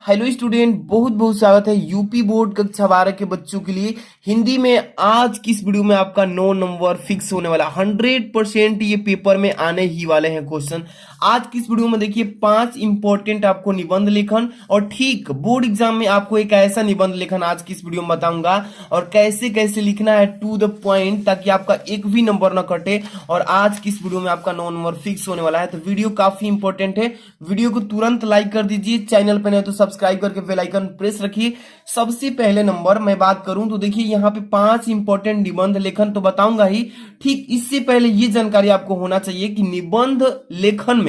Hello student, बहुत बहुत स्वागत है यूपी बोर्ड कक्षा 12 के बच्चों के लिए। हिंदी में आज की इस वीडियो में आपका 9 नंबर फिक्स होने वाला 100%। ये पेपर में आने ही वाले हैं क्वेश्चन। आज की इस वीडियो में देखिए 5 इंपॉर्टेंट आपको निबंध लेखन और ठीक बोर्ड एग्जाम में आपको एक ऐसा निबंध लेखन आज की इस वीडियो में बताऊंगा और कैसे कैसे लिखना है टू द पॉइंट, ताकि आपका एक भी नंबर ना कटे। और आज की इस वीडियो में आपका 9 नंबर फिक्स होने वाला है, तो वीडियो काफी इंपॉर्टेंट है। वीडियो को तुरंत लाइक कर दीजिए, चैनल पर नहीं तो सब्सक्राइब करके बेल आइकन प्रेस रखिए। सबसे पहले नंबर मैं बात करूं तो देखिए यहाँ पे 5 इंपॉर्टेंट निबंध लेखन तो बताऊंगा ही, ठीक इससे पहले ये जानकारी आपको होना चाहिए कि निबंध लेखन में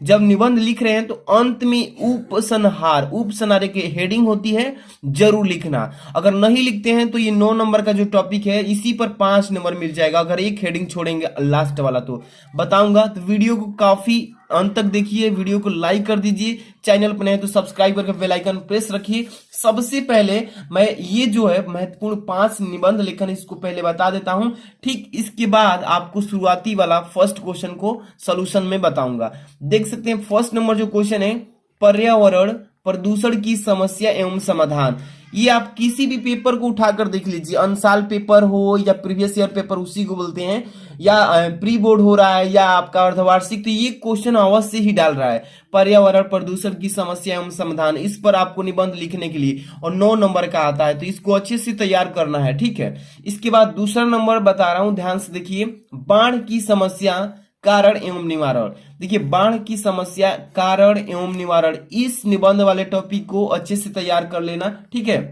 जब निबंध लिख रहे हैं तो अंत में उपसंहार की हेडिंग होती है, जरूर लिखना। अगर नहीं लिखते हैं तो ये 9 नंबर का जो टॉपिक है इसी पर 5 नंबर मिल जाएगा अगर एक हेडिंग छोड़ेंगे लास्ट वाला। तो बताऊंगा, तो वीडियो को काफी अंत तक देखिए, वीडियो को लाइक कर दीजिए, चैनल पर नहीं तो सब्सक्राइब करके बेल आइकन प्रेस रखिए। सबसे पहले मैं ये जो है महत्वपूर्ण 5 निबंध लेखन इसको पहले बता देता हूं, ठीक इसके बाद आपको शुरुआती वाला फर्स्ट क्वेश्चन को सॉल्यूशन में बताऊंगा। देख सकते हैं फर्स्ट नंबर जो क्वेश्चन है, पर्यावरण प्रदूषण की समस्या एवं समाधान। ये आप किसी भी पेपर को उठाकर देख लीजिए, अनसाल पेपर हो या प्रीवियस ईयर पेपर उसी को बोलते हैं, या प्री बोर्ड हो रहा है या आपका अर्धवार्षिक, तो ये क्वेश्चन अवश्य ही डाल रहा है पर्यावरण प्रदूषण की समस्या एवं समाधान। इस पर आपको निबंध लिखने के लिए और 9 नंबर का आता है, तो इसको अच्छे से तैयार करना है, ठीक है। इसके बाद दूसरा नंबर बता रहा हूं, ध्यान से देखिए, बाढ़ की समस्या कारण एवं निवारण। देखिए बाढ़ की समस्या कारण एवं निवारण, इस निबंध वाले टॉपिक को अच्छे से तैयार कर लेना, ठीक है।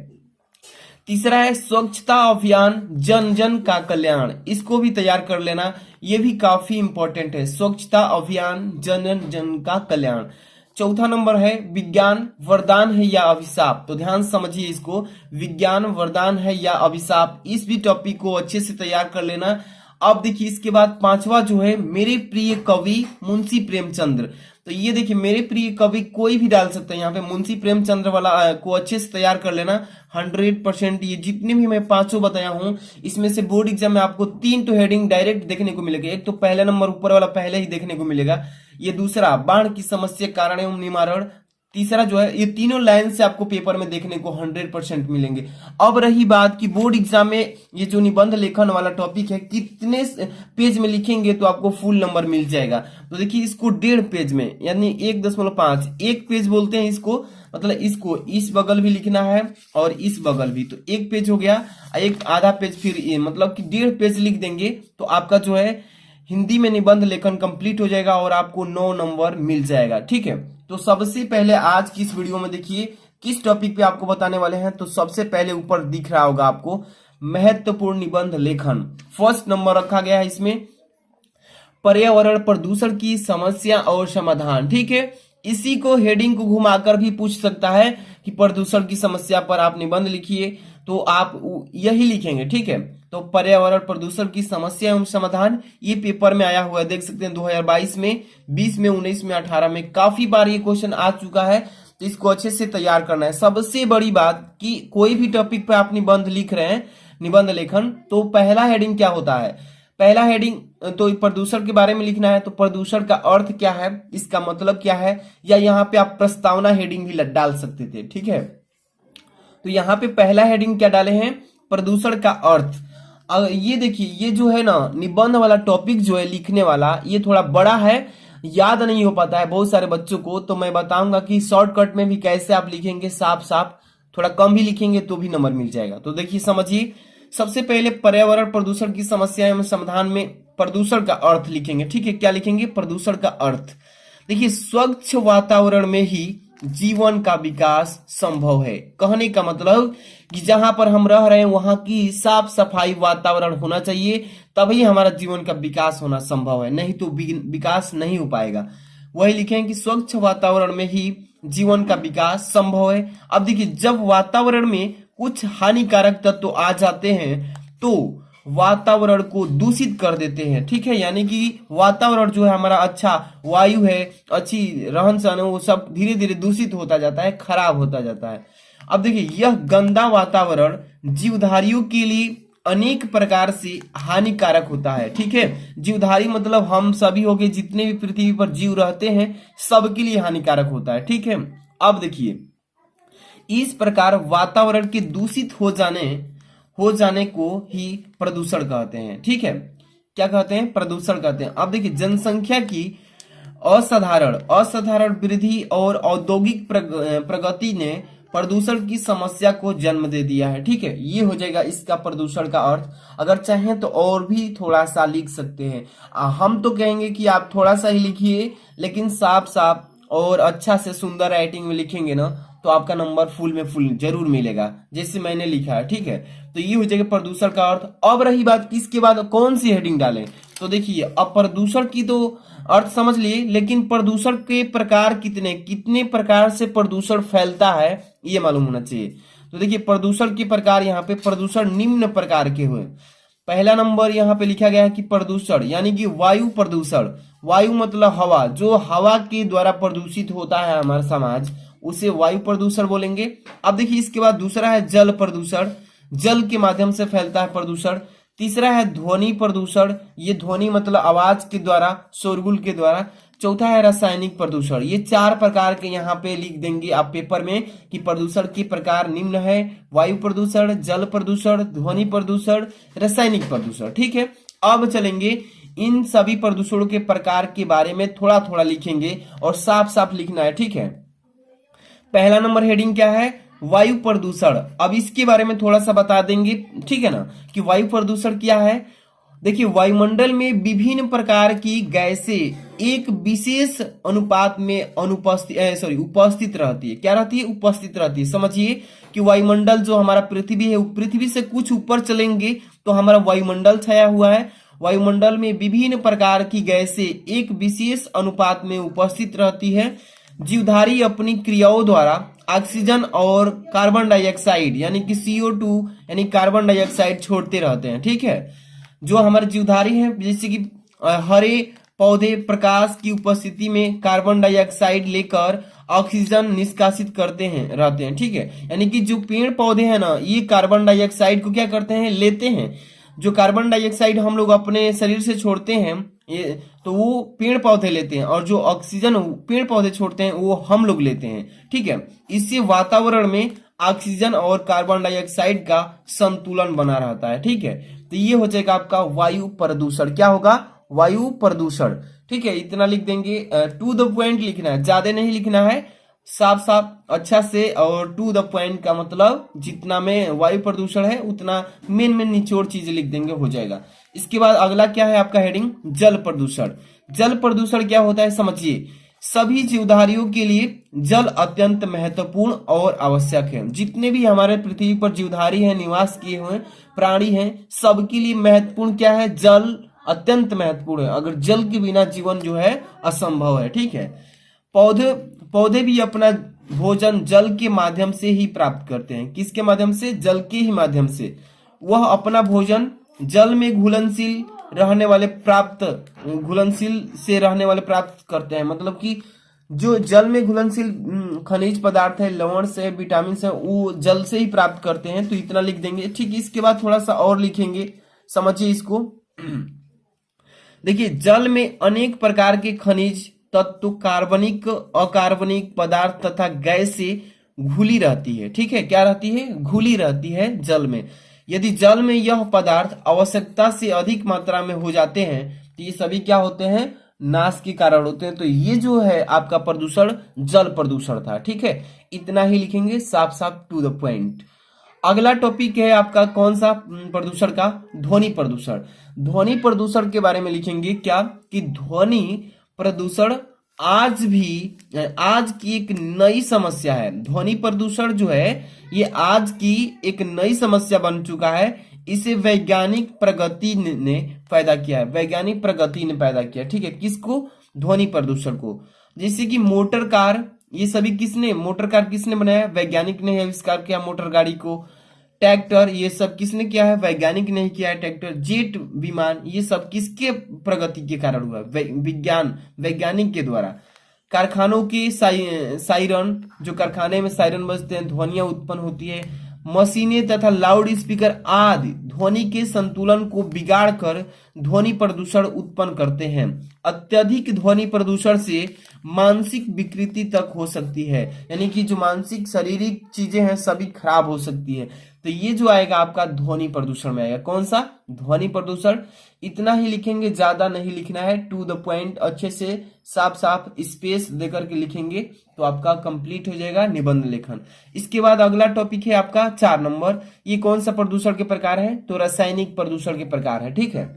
तीसरा है स्वच्छता अभियान जन जन का कल्याण, इसको भी तैयार कर लेना, यह भी काफी इंपॉर्टेंट है, स्वच्छता अभियान जन जन का कल्याण। चौथा नंबर है विज्ञान वरदान है या अभिशाप, तो ध्यान समझिए इसको, विज्ञान वरदान है या अभिशाप, इस भी टॉपिक को अच्छे से तैयार कर लेना। अब देखिए इसके बाद पांचवा जो है, मेरे प्रिय कवि मुंशी प्रेमचंद्र, तो ये देखिए मेरे प्रिय कवि कोई भी डाल सकता है, यहाँ पे मुंशी प्रेमचंद्र वाला को अच्छे से तैयार कर लेना 100%। ये जितने भी मैं 5 बताया हूं इसमें से बोर्ड एग्जाम में आपको 3 तो हेडिंग डायरेक्ट देखने को मिलेगा। एक तो पहला नंबर ऊपर वाला पहले ही देखने को मिलेगा, ये दूसरा बाढ़ की समस्या कारण एवं निवारण, तीसरा जो है, ये तीनों लाइन से आपको पेपर में देखने को 100% मिलेंगे। अब रही बात कि बोर्ड एग्जाम में ये जो निबंध लेखन वाला टॉपिक है कितने पेज में लिखेंगे तो आपको फुल नंबर मिल जाएगा। तो देखिए इसको 1.5 पेज में, यानी 1.5 एक पेज बोलते हैं इसको, मतलब इसको इस बगल भी लिखना है और इस बगल भी, तो 1 पेज हो गया। एक आधा पेज फिर मतलब कि 1.5 पेज लिख देंगे तो आपका जो है हिंदी में निबंध लेखन कंप्लीट हो जाएगा और आपको 9 नंबर मिल जाएगा, ठीक है। तो सबसे पहले आज की इस वीडियो में देखिए किस टॉपिक पे आपको बताने वाले हैं, तो सबसे पहले ऊपर दिख रहा होगा आपको महत्वपूर्ण निबंध लेखन, फर्स्ट नंबर रखा गया है इसमें, पर्यावरण प्रदूषण की समस्या और समाधान, ठीक है। इसी को हेडिंग को घुमाकर भी पूछ सकता है कि प्रदूषण की समस्या पर आप निबंध लिखिए, तो आप यही लिखेंगे, ठीक है। तो पर्यावरण प्रदूषण की समस्या एवं समाधान, ये पेपर में आया हुआ है, देख सकते हैं 2022 में, 20 में, 19 में, 18 में, काफी बार ये क्वेश्चन आ चुका है, तो इसको अच्छे से तैयार करना है। सबसे बड़ी बात कि कोई भी टॉपिक पर आप निबंध लिख रहे हैं, निबंध लेखन, तो पहला हेडिंग क्या होता है, पहला हेडिंग तो प्रदूषण के बारे में लिखना है, तो प्रदूषण का अर्थ क्या है, इसका मतलब क्या है, या यहाँ पे आप प्रस्तावना हेडिंग भी डाल सकते थे, ठीक है। तो यहाँ पे पहला हेडिंग क्या डाले हैं, प्रदूषण का अर्थ। ये देखिए ये जो है ना निबंध वाला टॉपिक जो है लिखने वाला, ये थोड़ा बड़ा है, याद नहीं हो पाता है बहुत सारे बच्चों को, तो मैं बताऊंगा कि शॉर्टकट में भी कैसे आप लिखेंगे, साफ साफ थोड़ा कम भी लिखेंगे तो भी नंबर मिल जाएगा। तो देखिए समझिए, सबसे पहले पर्यावरण प्रदूषण की समस्या एवं समाधान में प्रदूषण का अर्थ लिखेंगे, ठीक है। क्या लिखेंगे, प्रदूषण का अर्थ। देखिए स्वच्छ वातावरण में ही जीवन का विकास संभव है, कहने का मतलब कि जहां पर हम रह रहे हैं वहां की साफ सफाई वातावरण होना चाहिए, तभी हमारा जीवन का विकास होना संभव है, नहीं तो विकास नहीं हो पाएगा। वही लिखें कि स्वच्छ वातावरण में ही जीवन का विकास संभव है। अब देखिए जब वातावरण में कुछ हानिकारक तत्व आ जाते हैं तो वातावरण को दूषित कर देते हैं, ठीक है। यानी कि वातावरण जो है हमारा अच्छा वायु है, अच्छी रहन सहन है, वो सब धीरे धीरे दूषित होता जाता है, खराब होता जाता है। अब देखिए यह गंदा वातावरण जीवधारियों के लिए अनेक प्रकार से हानिकारक होता है, ठीक है। जीवधारी मतलब हम सभी हो गए, जितने भी पृथ्वी पर जीव रहते हैं सबके लिए हानिकारक होता है, ठीक है। अब देखिए इस प्रकार वातावरण के दूषित हो जाने को ही प्रदूषण कहते हैं। ठीक है, क्या कहते हैं? प्रदूषण कहते हैं। अब देखिए, जनसंख्या की असाधारण वृद्धि और औद्योगिक प्रगति ने प्रदूषण की समस्या को जन्म दे दिया है। ठीक है, ये हो जाएगा इसका प्रदूषण का अर्थ। अगर चाहें तो और भी थोड़ा सा लिख सकते हैं। हम तो कहेंगे कि आप थोड़ा सा ही लिखिए, लेकिन साफ साफ और अच्छा से सुंदर राइटिंग में लिखेंगे ना, तो आपका नंबर फुल में फुल जरूर मिलेगा, जैसे मैंने लिखा है। ठीक है, तो ये हो जाएगा प्रदूषण का अर्थ। अब रही बात किसके बाद कौन सी हेडिंग डालें, तो देखिए, अब प्रदूषण की तो अर्थ समझ लिए, लेकिन प्रदूषण के प्रकार कितने प्रकार से प्रदूषण फैलता है ये मालूम होना चाहिए। तो देखिए, प्रदूषण के प्रकार, यहाँ पे प्रदूषण निम्न प्रकार के हुए। पहला नंबर यहाँ पे लिखा गया है कि प्रदूषण यानी कि वायु प्रदूषण। वायु मतलब हवा, जो हवा के द्वारा प्रदूषित होता है हमारा समाज, उसे वायु प्रदूषण बोलेंगे। अब देखिए, इसके बाद दूसरा है जल प्रदूषण, जल के माध्यम से फैलता है प्रदूषण। तीसरा है ध्वनि प्रदूषण, ये ध्वनि मतलब आवाज के द्वारा, शोरगुल के द्वारा। चौथा है रासायनिक प्रदूषण। ये 4 प्रकार के यहाँ पे लिख देंगे आप पेपर में कि प्रदूषण के प्रकार निम्न है: वायु प्रदूषण, जल प्रदूषण, ध्वनि प्रदूषण, रासायनिक प्रदूषण। ठीक है, अब चलेंगे इन सभी प्रदूषणों के प्रकार के बारे में थोड़ा थोड़ा लिखेंगे और साफ साफ लिखना है। ठीक है, पहला नंबर हेडिंग क्या है? वायु प्रदूषण। अब इसके बारे में थोड़ा सा बता देंगे, ठीक है ना, कि वायु प्रदूषण क्या है। देखिए, वायुमंडल में विभिन्न प्रकार की गैसें एक विशेष अनुपात में उपस्थित रहती है। क्या रहती है? उपस्थित रहती है। समझिए कि वायुमंडल जो हमारा पृथ्वी है, पृथ्वी से कुछ ऊपर चलेंगे तो हमारा वायुमंडल छाया हुआ है। वायुमंडल में विभिन्न प्रकार की गैसें एक विशेष अनुपात में उपस्थित रहती है। जीवधारी अपनी क्रियाओं द्वारा ऑक्सीजन और कार्बन डाइऑक्साइड यानी कि CO2 यानी कार्बन डाइऑक्साइड छोड़ते रहते हैं। ठीक है, जो हमारे जीवधारी हैं, जैसे कि हरे पौधे प्रकाश की उपस्थिति में कार्बन डाइऑक्साइड लेकर ऑक्सीजन निष्कासित करते हैं रहते हैं। ठीक है, यानी कि जो पेड़ पौधे हैं ना, ये कार्बन डाइऑक्साइड को क्या करते हैं? लेते हैं। जो कार्बन डाइऑक्साइड हम लोग अपने शरीर से छोड़ते हैं, ये तो वो पेड़ पौधे लेते हैं, और जो ऑक्सीजन पेड़ पौधे छोड़ते हैं वो हम लोग लेते हैं। ठीक है, इससे वातावरण में ऑक्सीजन और कार्बन डाइऑक्साइड का संतुलन बना रहता है। ठीक है, तो ये हो जाएगा आपका वायु प्रदूषण। क्या होगा? वायु प्रदूषण। ठीक है, इतना लिख देंगे। टू द पॉइंट लिखना है, ज्यादा नहीं लिखना है, साफ साफ अच्छा से। और टू द पॉइंट का मतलब जितना में वायु प्रदूषण है उतना मेन निचोड़ चीज लिख देंगे, हो जाएगा। इसके बाद अगला क्या है आपका हेडिंग? जल प्रदूषण। जल प्रदूषण क्या होता है समझिए। सभी जीवधारियों के लिए जल अत्यंत महत्वपूर्ण और आवश्यक है। जितने भी हमारे पृथ्वी पर जीवधारी हैं, निवास किए हुए प्राणी हैं, सबके लिए महत्वपूर्ण क्या है? जल अत्यंत महत्वपूर्ण है। अगर जल के बिना जीवन जो है असंभव है। ठीक है, पौधे भी अपना भोजन जल के माध्यम से ही प्राप्त करते हैं। किसके माध्यम से? जल के ही माध्यम से। वह अपना भोजन जल में घुलनशील रहने वाले प्राप्त करते हैं। मतलब कि जो जल में घुलनशील खनिज पदार्थ है, लवण से, विटामिन से, वो जल से ही प्राप्त करते हैं। तो इतना लिख देंगे। ठीक, इसके बाद थोड़ा सा और लिखेंगे, समझिए इसको। देखिए, जल में अनेक प्रकार के खनिज तत्व, कार्बनिक, अकार्बनिक पदार्थ तथा गैस से घुली रहती है। ठीक है, क्या रहती है? घुली रहती है जल में। यदि जल में यह पदार्थ आवश्यकता से अधिक मात्रा में हो जाते हैं तो ये सभी क्या होते हैं? नाश के कारण होते हैं। तो ये जो है आपका प्रदूषण जल प्रदूषण था। ठीक है, इतना ही लिखेंगे, साफ साफ टू द पॉइंट। अगला टॉपिक है आपका कौन सा प्रदूषण का? ध्वनि प्रदूषण। ध्वनि प्रदूषण के बारे में लिखेंगे क्या कि ध्वनि प्रदूषण आज की एक नई समस्या है। ध्वनि प्रदूषण जो है ये आज की एक नई समस्या बन चुका है। इसे वैज्ञानिक प्रगति ने पैदा किया है। वैज्ञानिक प्रगति ने पैदा किया। ठीक है, किसको? ध्वनि प्रदूषण को। जैसे कि मोटर कार, ये सभी मोटर कार किसने बनाया? वैज्ञानिक ने आविष्कार किया मोटर गाड़ी को। ट्रैक्टर, ये सब किसने किया है? वैज्ञानिक ने किया है ट्रैक्टर। जेट विमान, ये सब किसके प्रगति के कारण हुआ? वैज्ञानिक के द्वारा। कारखानों के सायरन, जो कारखाने में सायरन बजते हैं, ध्वनियां उत्पन्न होती है। मशीनें तथा लाउड स्पीकर आदि ध्वनि के संतुलन को बिगाड़ कर ध्वनि प्रदूषण उत्पन्न करते हैं। अत्यधिक ध्वनि प्रदूषण से मानसिक विकृति तक हो सकती है, यानी कि जो मानसिक शारीरिक चीजें हैं सभी खराब हो सकती है। तो ये जो आएगा आपका ध्वनि प्रदूषण में आएगा। कौन सा? ध्वनि प्रदूषण। इतना ही लिखेंगे, ज्यादा नहीं लिखना है, टू द पॉइंट अच्छे से साफ साफ स्पेस देकर के लिखेंगे तो आपका कंप्लीट हो जाएगा निबंध लेखन। इसके बाद अगला टॉपिक है आपका 4 नंबर। ये कौन सा प्रदूषण के प्रकार है? तो रासायनिक प्रदूषण के प्रकार है। ठीक है,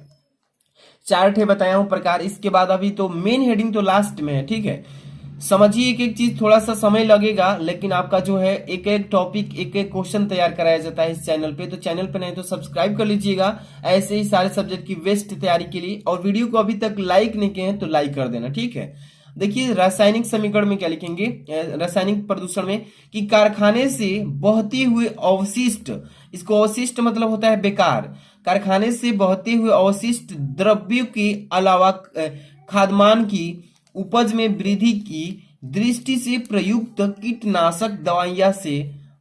4 ठे बताया हूं प्रकार। इसके बाद अभी तो मेन हेडिंग तो लास्ट में है। ठीक है, समझिए एक एक चीज, थोड़ा सा समय लगेगा लेकिन आपका जो है एक एक टॉपिक एक एक क्वेश्चन तैयार कराया जाता है इस चैनल पे। तो चैनल पे नहीं तो सब्सक्राइब कर लीजिएगा ऐसे ही सारे सब्जेक्ट की बेस्ट तैयारी के लिए। और वीडियो को अभी तक लाइक नहीं किए हैं तो लाइक कर देना। ठीक है, देखिए रासायनिक समीकरण में क्या लिखेंगे, रासायनिक प्रदूषण में, कि कारखाने से बहते हुए अवशिष्ट, इसको अवशिष्ट मतलब होता है बेकार, कारखाने से बहते हुए अवशिष्ट द्रव्यों के अलावा खाद्यान्न की उपज में वृद्धि की दृष्टि से प्रयुक्त कीटनाशक दवाइयां से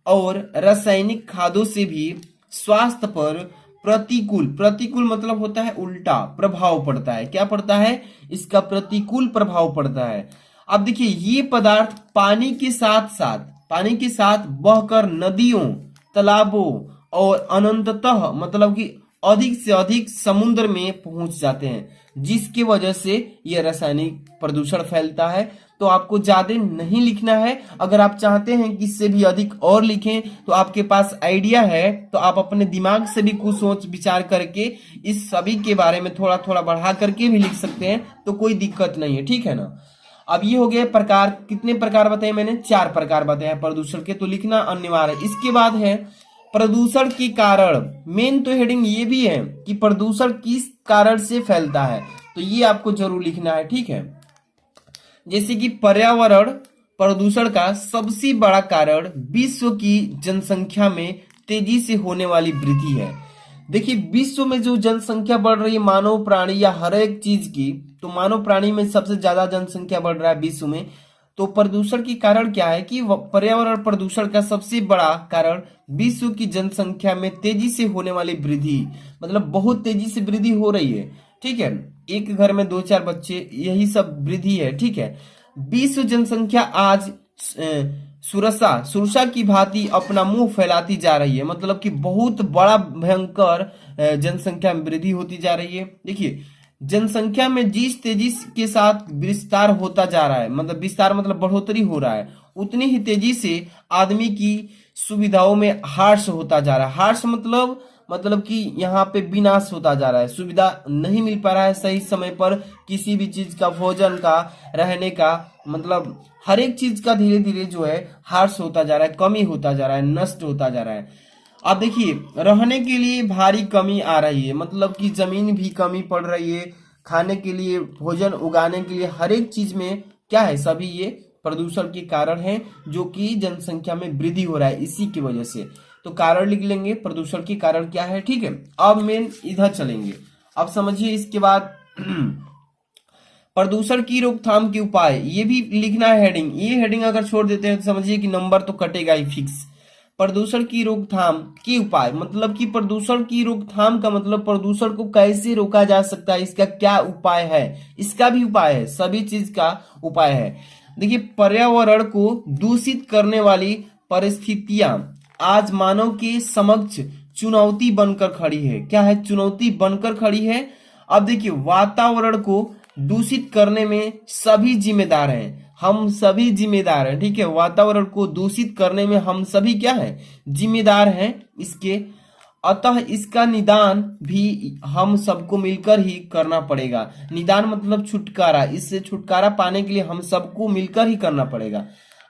और रासायनिक खादों से भी स्वास्थ्य पर प्रतिकूल, प्रतिकूल मतलब होता है उल्टा, प्रभाव पड़ता है। क्या पड़ता है? इसका प्रतिकूल प्रभाव पड़ता है। अब देखिए ये पदार्थ पानी के साथ बहकर नदियों, तालाबों और अनंततः मतलब कि अधिक से अधिक समुद्र में पहुंच जाते हैं, जिसकी वजह से यह रासायनिक प्रदूषण फैलता है। तो आपको ज्यादा नहीं लिखना है। अगर आप चाहते हैं कि इससे भी अधिक और लिखें तो आपके पास आइडिया है तो आप अपने दिमाग से भी कुछ सोच विचार करके इस सभी के बारे में थोड़ा थोड़ा बढ़ा करके भी लिख सकते हैं, तो कोई दिक्कत नहीं है। ठीक है ना। अब ये हो गए प्रकार। कितने प्रकार बताए मैंने? 4 प्रकार बताए हैं प्रदूषण के, तो लिखना अनिवार्य है। इसके बाद है प्रदूषण के कारण। मेन तो हेडिंग ये भी है कि प्रदूषण किस कारण से फैलता है, तो ये आपको जरूर लिखना है। ठीक है, जैसे कि पर्यावरण प्रदूषण का सबसे बड़ा कारण विश्व की जनसंख्या में तेजी से होने वाली वृद्धि है। देखिए विश्व में जो जनसंख्या बढ़ रही है मानव प्राणी या हर एक चीज की, तो मानव प्राणी में सबसे ज्यादा जनसंख्या बढ़ रहा है विश्व में। तो प्रदूषण के कारण क्या है कि पर्यावरण प्रदूषण का सबसे बड़ा कारण विश्व की जनसंख्या में तेजी से होने वाली वृद्धि, मतलब बहुत तेजी से वृद्धि हो रही है। ठीक है, एक घर में 2-4 बच्चे, यही सब वृद्धि है। ठीक है, विश्व जनसंख्या आज सुरसा की भांति अपना मुंह फैलाती जा रही है, मतलब कि बहुत बड़ा भयंकर जनसंख्या में वृद्धि होती जा रही है। देखिए जनसंख्या में जिस तेजी के साथ विस्तार होता जा रहा है, मतलब विस्तार मतलब बढ़ोतरी हो रहा है, उतनी ही तेजी से आदमी की सुविधाओं में ह्रास होता जा रहा है। ह्रास मतलब कि यहाँ पे विनाश होता जा रहा है, सुविधा नहीं मिल पा रहा है सही समय पर, किसी भी चीज का, भोजन का, रहने का, मतलब हर एक चीज का धीरे धीरे जो है ह्रास होता जा रहा है, कमी होता जा रहा है, नष्ट होता जा रहा है। अब देखिए रहने के लिए भारी कमी आ रही है, मतलब कि जमीन भी कमी पड़ रही है, खाने के लिए, भोजन उगाने के लिए, हर एक चीज में क्या है, सभी ये प्रदूषण के कारण है, जो कि जनसंख्या में वृद्धि हो रहा है इसी की वजह से। तो कारण लिख लेंगे, प्रदूषण के कारण क्या है। ठीक है, अब मेन इधर चलेंगे। अब समझिए इसके बाद प्रदूषण की रोकथाम के उपाय, ये भी लिखना है हेडिंग। ये हेडिंग अगर छोड़ देते हैं तो समझिए कि नंबर तो कटेगा ही फिक्स। प्रदूषण की रोकथाम के उपाय मतलब कि प्रदूषण की रोकथाम का मतलब प्रदूषण को कैसे रोका जा सकता है, इसका क्या उपाय है, इसका भी उपाय है, सभी चीज का उपाय है। देखिए पर्यावरण को दूषित करने वाली परिस्थितियां आज मानव के समक्ष चुनौती बनकर खड़ी है। क्या है? चुनौती बनकर खड़ी है। अब देखिए वातावरण को दूषित करने में सभी जिम्मेदार हैं, हम सभी जिम्मेदार हैं। ठीक है, वातावरण को दूषित करने में हम सभी क्या है, जिम्मेदार हैं इसके। अतः इसका निदान भी हम सबको मिलकर ही करना पड़ेगा। निदान मतलब छुटकारा, इससे छुटकारा पाने के लिए हम सबको मिलकर ही करना पड़ेगा।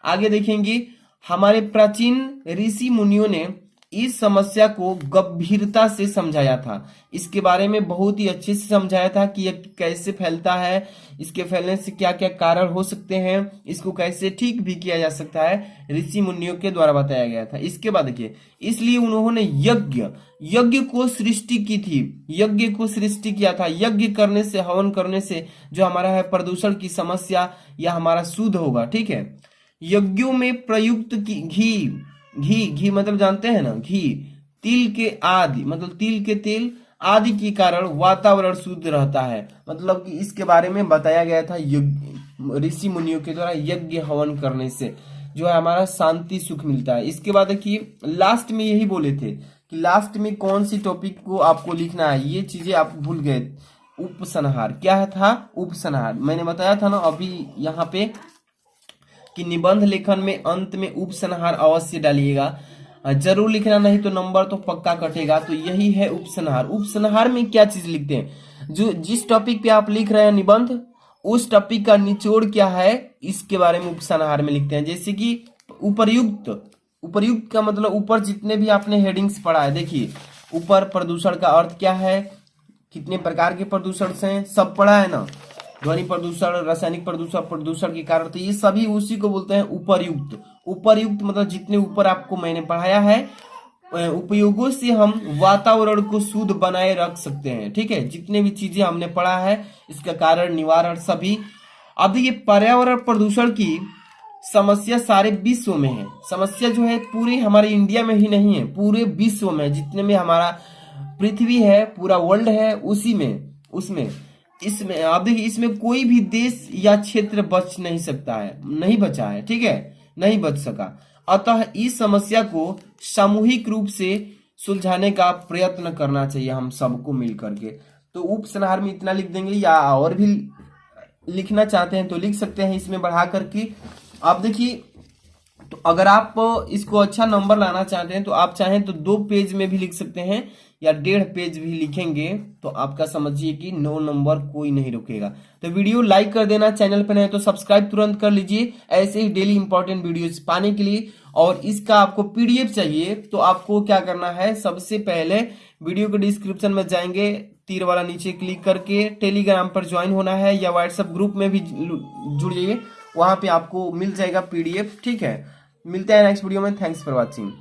आगे देखेंगे, हमारे प्राचीन ऋषि मुनियों ने इस समस्या को गंभीरता से समझाया था। इसके बारे में बहुत ही अच्छे से समझाया था कि यह कैसे फैलता है, इसके फैलने से क्या क्या कारण हो सकते हैं, इसको कैसे ठीक भी किया जा सकता है, ऋषि मुनियों के द्वारा बताया गया था। इसके बाद देखिए, इसलिए उन्होंने यज्ञ को सृष्टि की थी, यज्ञ को सृष्टि किया था। यज्ञ करने से, हवन करने से जो हमारा है प्रदूषण की समस्या या हमारा शुद्ध होगा। ठीक है, यज्ञों में प्रयुक्त घी मतलब जानते हैं ना, घी, तिल के आदि मतलब तिल के तेल आदि के कारण वातावरण शुद्ध रहता है। मतलब कि इसके बारे में बताया गया था ऋषि मुनियों के द्वारा यज्ञ हवन करने से जो है हमारा शांति सुख मिलता है। इसके बाद देखिए लास्ट में यही बोले थे कि लास्ट में कौन सी टॉपिक को आपको लिखना है, ये चीजें आप भूल गए। उपसंहार क्या था, उपसंहार मैंने बताया था ना अभी यहाँ पे कि निबंध लेखन में अंत में उपसंहार अवश्य डालिएगा, जरूर लिखना, नहीं तो नंबर तो पक्का कटेगा। तो यही है उपसंहार। उपसंहार में क्या चीज लिखते हैं, जो जिस टॉपिक पे आप लिख रहे हैं निबंध उस टॉपिक का निचोड़ क्या है इसके बारे में उपसंहार में लिखते हैं। जैसे कि उपर्युक्त, उपर्युक्त का मतलब ऊपर जितने भी आपने हेडिंग्स पढ़ा है, देखिए ऊपर प्रदूषण का अर्थ क्या है, कितने प्रकार के प्रदूषण से सब पढ़ा है ना, ध्वनि प्रदूषण, रासायनिक प्रदूषण, प्रदूषण के कारण, तो ये सभी उसी को बोलते हैं उपर्युक्त। उपर्युक्त मतलब जितने ऊपर आपको मैंने पढ़ाया है उपयोगों से हम वातावरण को शुद्ध बनाए रख सकते हैं। ठीक है, जितने भी चीजें हमने पढ़ा है इसका कारण निवारण सभी। अब देखिए पर्यावरण प्रदूषण की समस्या सारे विश्व में है। समस्या जो है पूरे हमारे इंडिया में ही नहीं है, पूरे विश्व में जितने में हमारा पृथ्वी है, पूरा वर्ल्ड है, उसी में उसमें इसमें आप देखिए इसमें कोई भी देश या क्षेत्र बच नहीं सकता है, नहीं बचा है। ठीक है, नहीं बच सका। अतः इस समस्या को सामूहिक रूप से सुलझाने का प्रयत्न करना चाहिए हम सबको मिल करके। तो उपसंहार में इतना लिख देंगे, या और भी लिखना चाहते हैं तो लिख सकते हैं इसमें बढ़ा करके। आप देखिए तो अगर आप इसको अच्छा नंबर लाना चाहते हैं तो आप चाहें तो 2 पेज में भी लिख सकते हैं या 1.5 पेज भी लिखेंगे तो आपका समझिए कि 9 नंबर कोई नहीं रुकेगा। तो वीडियो लाइक कर देना, चैनल पर नए तो सब्सक्राइब तुरंत कर लीजिए ऐसे ही डेली इंपॉर्टेंट वीडियोस पाने के लिए। और इसका आपको पीडीएफ चाहिए तो आपको क्या करना है, सबसे पहले वीडियो के डिस्क्रिप्शन में जाएंगे, तीर वाला नीचे क्लिक करके टेलीग्राम पर ज्वाइन होना है या व्हाट्सएप ग्रुप में भी जुड़ जाइए, वहां पे आपको मिल जाएगा पीडीएफ। ठीक है, मिलते हैं नेक्स्ट वीडियो में। Thanks for watching.